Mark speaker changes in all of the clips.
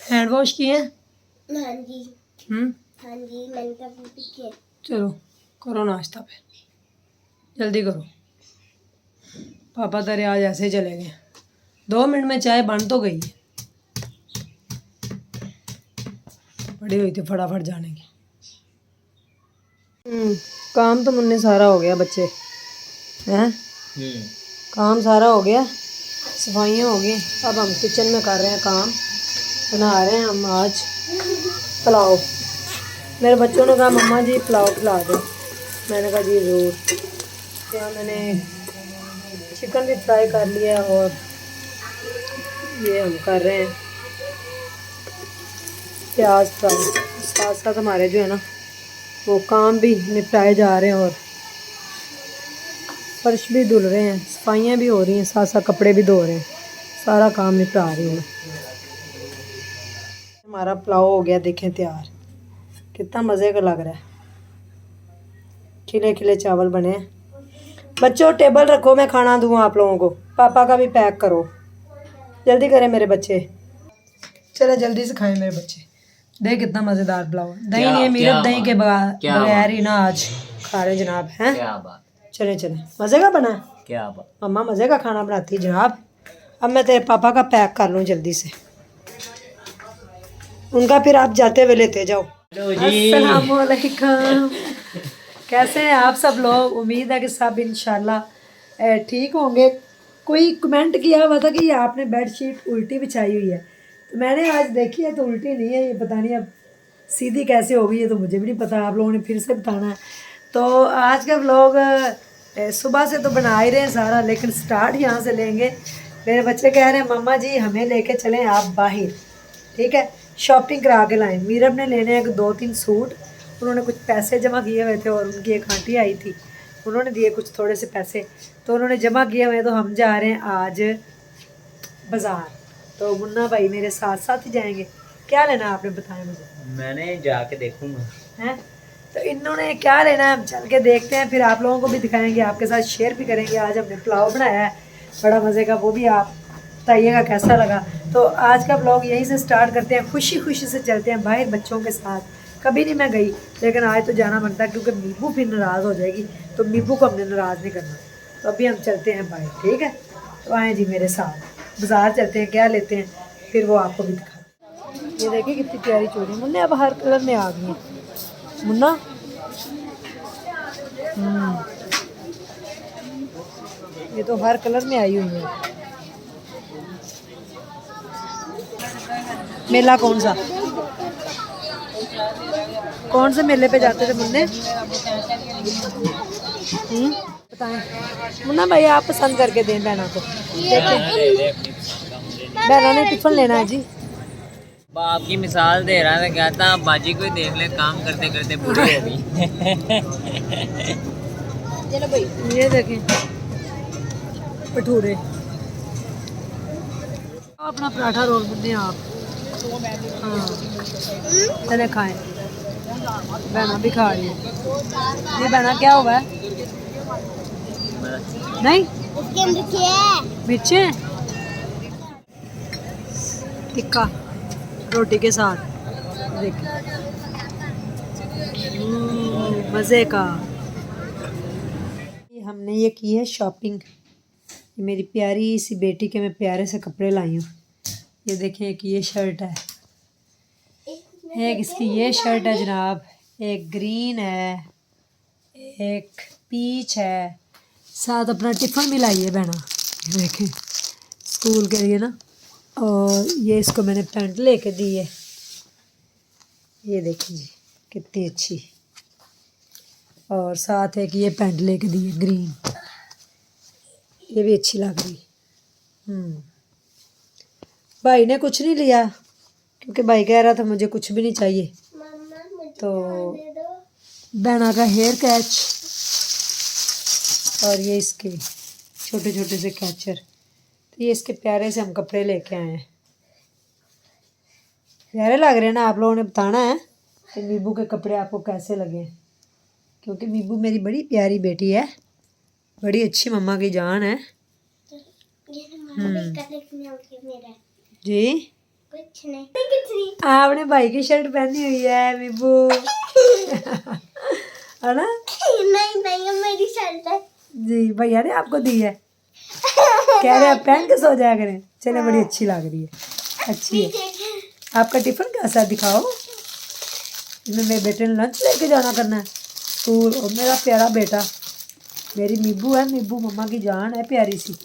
Speaker 1: Hand wash किए?
Speaker 2: हाँ जी। हाँ जी, मैंने कभी भी किया।
Speaker 1: चलो करो नाश्ता पे, जल्दी करो। पापा तेरे आज ऐसे ही चले गए, 2 मिनट में चाय बन तो गई है, बड़ी हुई थी फटाफट जाने की। काम तो मुन्ने सारा हो गया बच्चे हैं। काम सारा हो गया, सफाइयाँ हो गई। अब हम किचन में कर रहे हैं काम, बना रहे हैं हम आज पुलाव। मेरे बच्चों ने कहा मम्मा जी पुलाव खिला दो, मैंने कहा जी ज़रूर। यहाँ मैंने चिकन भी फ्राई कर लिया और ये हम कर रहे हैं प्याज फ्राई। साथ साथ हमारे जो है ना वो काम भी निपटाए जा रहे हैं और फर्श भी धुल रहे हैं, सफाइयाँ भी हो रही हैं, साथ साथ कपड़े भी धो रहे हैं, सारा काम निपटा रही हूँ मैं। हमारा पुलाव हो गया, देखें तैयार, कितना मज़े का लग रहा है। खिले खिले चावल बने हैं। बच्चों टेबल रखो, मैं खाना दूँ आप लोगों को। पापा का भी पैक करो, जल्दी करें मेरे बच्चे। चलो जल्दी से खाएं मेरे बच्चे। देख कितना मज़ेदार पुलाव, दही नहीं है मीरब, दही के बगैर ही ना आज खा रहे जनाब हैं। चले चले, मज़े का बना क्या? मम्मा मज़े का खाना बनाती जनाब। अब मैं तेरे पापा का पैक कर लूँ जल्दी से, उनका फिर आप जाते हुए लेते जाओ। अस्सलाम वालेकुम, कैसे हैं आप सब लोग? उम्मीद है कि सब इंशाल्लाह ठीक होंगे। कोई कमेंट किया हुआ था कि ये आपने बेडशीट उल्टी बिछाई हुई है, तो मैंने आज देखी है तो उल्टी नहीं है, ये पता नहीं अब सीधी कैसे हो गई है तो मुझे भी नहीं पता, आप लोगों ने फिर से बताना है। तो आज का व्लॉग सुबह से तो बना ही रहे हैं सारा, लेकिन स्टार्ट यहाँ से लेंगे। मेरे बच्चे कह रहे हैं मम्मा जी हमें लेके चलें आप बाहर, ठीक है, शॉपिंग करा के लाएँ। मीरब ने लेने हैं 2-3 सूट, उन्होंने कुछ पैसे जमा किए हुए थे और उनकी एक आंटी आई थी, उन्होंने दिए कुछ थोड़े से पैसे, तो उन्होंने जमा किए हुए, तो हम जा रहे हैं आज बाज़ार। तो मुन्ना भाई मेरे साथ साथ ही जाएंगे। क्या लेना आपने बताया मुझे? मैंने जाके देखूंगा हैं। तो इन्होंने क्या लेना है हम चल के देखते हैं, फिर आप लोगों को भी दिखाएंगे, आपके साथ शेयर भी करेंगे। आज हमने पुलाव बनाया है बड़ा मज़े का, वो भी आप बताइएगा कैसा लगा। तो आज का ब्लॉग यहीं से स्टार्ट करते हैं, खुशी खुशी से चलते हैं बाहर बच्चों के साथ। कभी नहीं मैं गई, लेकिन आज तो जाना बनता है क्योंकि मीबू फिर नाराज़ हो जाएगी, तो मीबू को हमने नाराज़ नहीं करना। तो अभी हम चलते हैं बाहर, ठीक है? तो आएँ जी मेरे साथ, बाज़ार चलते हैं, क्या लेते हैं फिर वो आपको भी दिखा। ये देखिए कितनी प्यारी चूड़ी, मुन्ने अब हर कलर में आ गई है मुन्ना। ये तो हर कलर में आई हुई है। मेला कौन सा, कौन से मेले पे जाते थे मुन्ने? बताएं मुन्ना भाई, आप पसंद करके दें बहना को। बहना ने टिफिन लेना है जी।
Speaker 3: बाप की मिसाल दे रहा था, कहता बाजी को देख ले, काम करते करते बूढ़ी हो गई।
Speaker 1: चलो भाई, ये देखें भटूरे, अपना पराठा रोल मुन्ने आप। हाँ चले खाएं, बहना भी खा रही है। ये बहना क्या हुआ है? नहीं मिर्चे टिक्का रोटी के साथ, देखिए मज़े का। हमने ये की है शॉपिंग, ये मेरी प्यारी सी बेटी के मैं प्यारे से कपड़े लाई हूँ। ये देखें, एक ये शर्ट है, एक इसकी ये शर्ट है जनाब, एक ग्रीन है, एक पीच है, साथ अपना टिफ़िन भी लाई है बहना, देखें स्कूल के लिए ना। और ये इसको मैंने पैंट लेके दी है, ये देखें जी कितनी अच्छी। और साथ एक ये पैंट लेके दी है ग्रीन, ये भी अच्छी लग रही। भाई ने कुछ नहीं लिया क्योंकि भाई कह रहा था मुझे कुछ भी नहीं चाहिए। तो बहना का हेयर कैच और ये इसके छोटे छोटे से कैचर, तो ये इसके प्यारे से हम कपड़े लेके आए हैं। प्यारे लग रहे हैं ना? आप लोगों ने बताना है कि मीबू के कपड़े आपको कैसे लगे, क्योंकि मीबू मेरी बड़ी प्यारी बेटी है, बड़ी अच्छी मम्मा की जान है। जी
Speaker 2: कुछ नहीं कुछ नहीं।
Speaker 1: आपने भाई की शर्ट पहनी हुई है मीबू है ना?
Speaker 2: नहीं नहीं ये मेरी शर्ट है।
Speaker 1: जी भैया ने आपको दी है, कह रहे आप पहन के सो जाया करें। चले बड़ी अच्छी लग रही है, अच्छी है। आपका टिफिन कैसा दिखाओ, इसमें मेरे बेटे ने लंच लेके जाना करना है स्कूल। और मेरा प्यारा बेटा, मेरी मीबू है, मीबू मम्मा की जान है प्यारी सी।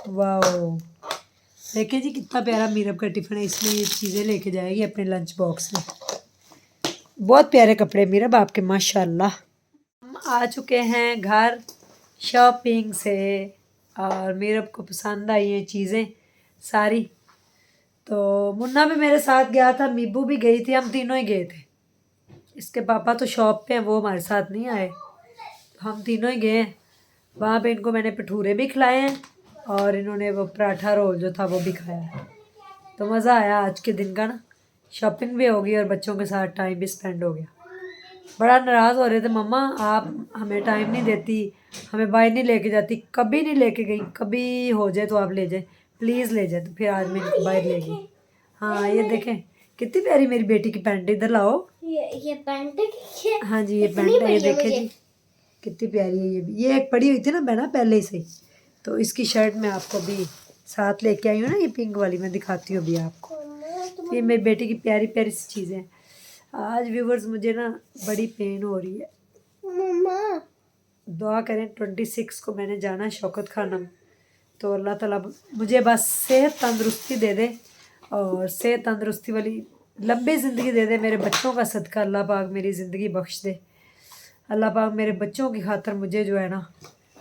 Speaker 1: वाह देखिए जी कितना प्यारा मीरब का टिफिन है, इसमें ये चीज़ें लेके जाएगी अपने लंच बॉक्स में। बहुत प्यारे कपड़े मीरब आपके माशाल्लाह। हम आ चुके हैं घर शॉपिंग से और मीरब को पसंद आई हैं चीज़ें सारी। तो मुन्ना भी मेरे साथ गया था, मीबू भी गई थी, हम तीनों ही गए थे। इसके पापा तो शॉप पे हैं, वो हमारे साथ नहीं आए, हम तीनों ही गए हैं। वहाँ पे इनको मैंने भटूरे भी खिलाए हैं और इन्होंने वो पराठा रोल जो था वो भी खाया है। तो मज़ा आया आज के दिन का ना, शॉपिंग भी हो गई और बच्चों के साथ टाइम भी स्पेंड हो गया। बड़ा नाराज़ हो रहे थे, मम्मा आप हमें टाइम नहीं देती, हमें बाहर नहीं लेके जाती। कभी नहीं लेके गई, कभी हो जाए तो आप ले जाए, प्लीज़ ले जाए। तो फिर आज मैं इनको बाहर ले गई। हाँ ये देखें कितनी प्यारी मेरी बेटी की पैंट, इधर लाओ।
Speaker 2: ये पैंट है।
Speaker 1: हाँ जी ये पैंट है, ये देखें जी कितनी प्यारी है। ये भी ये एक पड़ी हुई थी ना बहना पहले से, तो इसकी शर्ट मैं आपको भी साथ लेके आई हूँ ना, ये पिंक वाली मैं दिखाती हूँ अभी आपको। ये मेरी बेटी की प्यारी प्यारी सी चीज़ें हैं। आज व्यूवर्स मुझे ना बड़ी पेन हो रही है,
Speaker 2: मम्मा
Speaker 1: दुआ करें 26 को मैंने जाना है शौकत खाना में। तो अल्लाह ताला मुझे बस सेहत तंदुरुस्ती दे दे और सेहत तंदुरुस्ती वाली लंबी ज़िंदगी दे दे। मेरे बच्चों का सदका अल्लाह पाक मेरी ज़िंदगी बख्श दे। अल्लाह पाक मेरे बच्चों की खातर मुझे जो है ना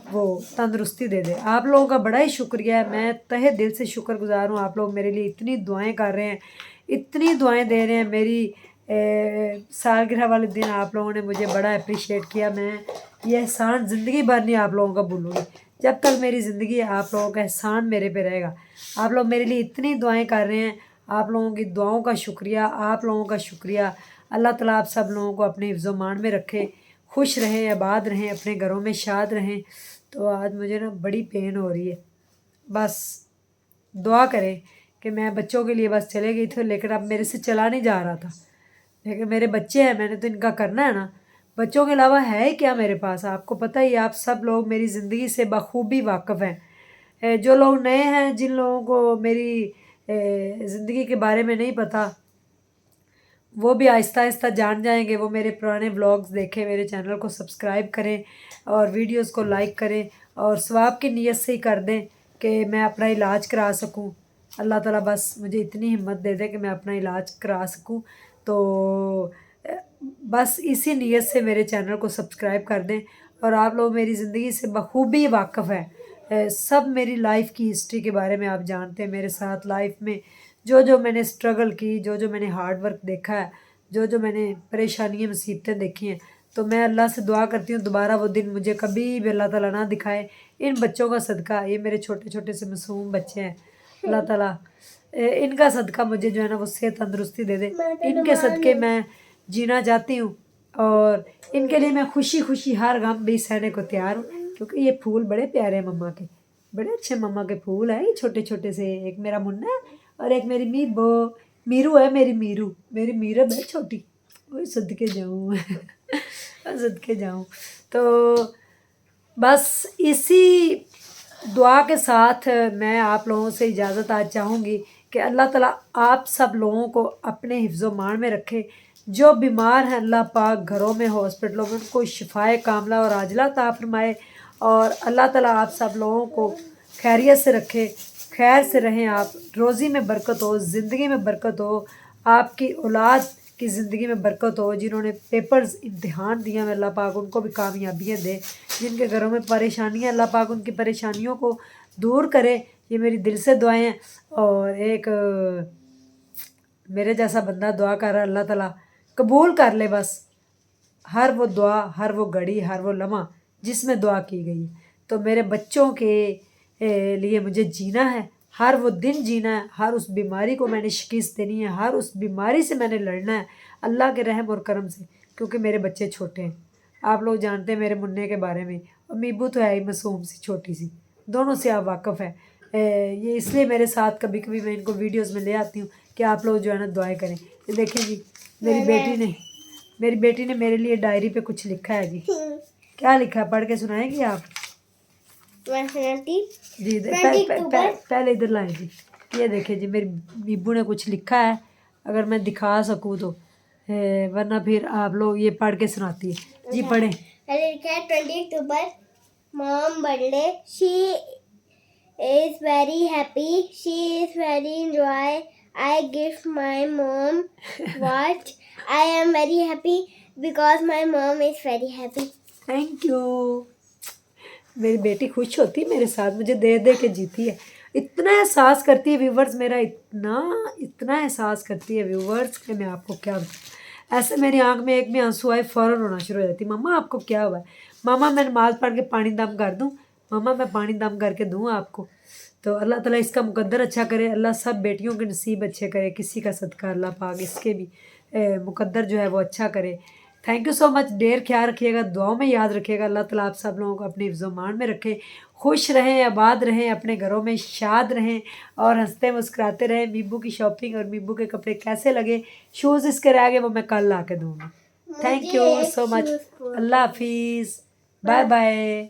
Speaker 1: वो तंदुरुस्ती दे दे। आप लोगों का बड़ा ही शुक्रिया है, मैं तहे दिल से शुक्रगुजार हूँ। आप लोग मेरे लिए इतनी दुआएं कर रहे हैं, इतनी दुआएं दे रहे हैं। मेरी सालगिरह वाले दिन आप लोगों ने मुझे बड़ा अप्रिशिएट किया। मैं ये एहसान ज़िंदगी भर नहीं आप लोगों का भूलूँगी। जब तक मेरी ज़िंदगी है आप लोगों का एहसान मेरे पे रहेगा। आप लोग मेरे लिए इतनी दुआएं कर रहे हैं, आप लोगों की दुआओं का शुक्रिया, आप लोगों का शुक्रिया। अल्लाह ताला आप सब लोगों को अपने हिफ्ज़ मान में रखे, खुश रहें, आबाद रहें, अपने घरों में शाद रहें। तो आज मुझे ना बड़ी पेन हो रही है, बस दुआ करें कि मैं बच्चों के लिए बस चले गई थी, लेकिन अब मेरे से चला नहीं जा रहा था। लेकिन मेरे बच्चे हैं, मैंने तो इनका करना है ना, बच्चों के अलावा है ही क्या मेरे पास। आपको पता ही, आप सब लोग मेरी ज़िंदगी से बखूबी वाकिफ़ हैं। जो लोग नए हैं, जिन लोगों को मेरी ज़िंदगी के बारे में नहीं पता, वो भी आहिस्ता आहिस्ता जान जाएंगे। वो मेरे पुराने व्लॉग्स देखें, मेरे चैनल को सब्सक्राइब करें और वीडियोस को लाइक करें और सवाब की नीयत से ही कर दें कि मैं अपना इलाज करा सकूं। अल्लाह ताला बस मुझे इतनी हिम्मत दे दे कि मैं अपना इलाज करा सकूं। तो बस इसी नीयत से मेरे चैनल को सब्सक्राइब कर दें। और आप लोग मेरी ज़िंदगी से बखूबी वाकिफ़ हैं, सब मेरी लाइफ की हिस्ट्री के बारे में आप जानते हैं। मेरे साथ लाइफ में जो जो मैंने स्ट्रगल की, जो जो मैंने हार्ड वर्क देखा है, जो जो मैंने परेशानियाँ मुसीबतें देखी हैं, तो मैं अल्लाह से दुआ करती हूँ दोबारा वो दिन मुझे कभी भी अल्लाह ताला ना दिखाए। इन बच्चों का सदका, ये मेरे छोटे छोटे से मासूम बच्चे हैं, अल्लाह ताला इनका सदका मुझे जो है ना वो सेहत तंदुरुस्ती दे दे। इनके सदके मैं जीना चाहती हूँ और इनके लिए मैं खुशी खुशी हर गम भी सहने को तैयार हूँ। क्योंकि ये फूल बड़े प्यारे हैं मम्मा के, बड़े अच्छे मम्मा के फूल हैं ये छोटे छोटे से। एक मेरा मुन्ना है और एक मेरी मीरू है, मेरी मीरब है छोटी। वो सदके जाऊँ सदके जाऊँ। तो बस इसी दुआ के साथ मैं आप लोगों से इजाज़त आज चाहूँगी कि अल्लाह ताला आप सब लोगों को अपने हिफ्ज़ मान में रखे। जो बीमार हैं अल्लाह पाक घरों में, हॉस्पिटलों में, उनको शिफाए कामला और आजला अता फरमाए। और अल्लाह ताला आप सब लोगों को खैरियत से रखे, खैर से रहें आप, रोज़ी में बरकत हो, ज़िंदगी में बरकत हो, आपकी औलाद की ज़िंदगी में बरकत हो। जिन्होंने पेपर्स इम्तिहान दिया है अल्लाह पाक उनको भी कामयाबियाँ दे। जिनके घरों में परेशानियाँ, अल्लाह पाक उनकी परेशानियों को दूर करे। ये मेरी दिल से दुआएं हैं। और एक मेरे जैसा बंदा दुआ कर रहा है, अल्लाह ताला कबूल कर ले बस हर वो दुआ, हर वो घड़ी, हर वो लम्हा जिसमें दुआ की गई है। तो मेरे बच्चों के लिए मुझे जीना है, हर वो दिन जीना है, हर उस बीमारी को मैंने शिकस्त देनी है, हर उस बीमारी से मैंने लड़ना है अल्लाह के रहम और करम से। क्योंकि मेरे बच्चे छोटे हैं, आप लोग जानते हैं मेरे मुन्ने के बारे में, और मीबू तो है ही मासूम सी छोटी सी, दोनों से आप वाकिफ़ है। ये इसलिए मेरे साथ कभी कभी मैं इनको वीडियोस में ले आती हूँ कि आप लोग जो है ना दुआएं करें। ये देखिए जी, मेरी बेटी ने मेरे लिए डायरी पे कुछ लिखा है जी। क्या लिखा है, पढ़ के सुनाएंगी आप? जी पहले इधर लाए जी। ये देखिए जी, मेरी बीबू ने कुछ लिखा है, अगर मैं दिखा सकूँ तो, वरना फिर आप लोग ये पढ़ के सुनाती है जी। पढ़े।
Speaker 2: लिखा है 20 October mom birthday, she is very happy, she is very enjoy, I give my mom watch, I am very happy because my mom is very happy.
Speaker 1: Thank you. मेरी बेटी खुश होती है मेरे साथ, मुझे दे दे के जीती है। इतना एहसास करती है व्यूवर्स, मेरा इतना एहसास करती है व्यूवर्स कि मैं आपको क्या बताऊं। ऐसे मेरी आंख में एक में आंसू आए फ़ौरन रोना शुरू हो जाती। मम्मा आपको क्या हुआ है? मामा मैं नमाज़ पढ़ के पानी दम कर दूं? मम्मा मैं पानी दम करके दूं आपको? तो अल्लाह ताला इसका मुकद्दर अच्छा करे, अल्लाह सब बेटियों के नसीब अच्छे करे, किसी का सदका अल्लाह पाक इसके भी मुकद्दर जो है वो अच्छा करे। Thank you so much. ढेर ख्याल रखिएगा, दुआओं में याद रखिएगा। अल्लाह ताला आप सब लोगों को अपने हिफ्ज़-ओ-मान में रखे, खुश रहें, आबाद रहें, अपने घरों में शाद रहें और हंसते मुस्कुराते रहें। मीबू की शॉपिंग और मीबू के कपड़े कैसे लगे, शूज़ इसके रह गए वो मैं कल ला के दूँगी। Thank you so much. अल्लाह हाफिज़, बाय बाय।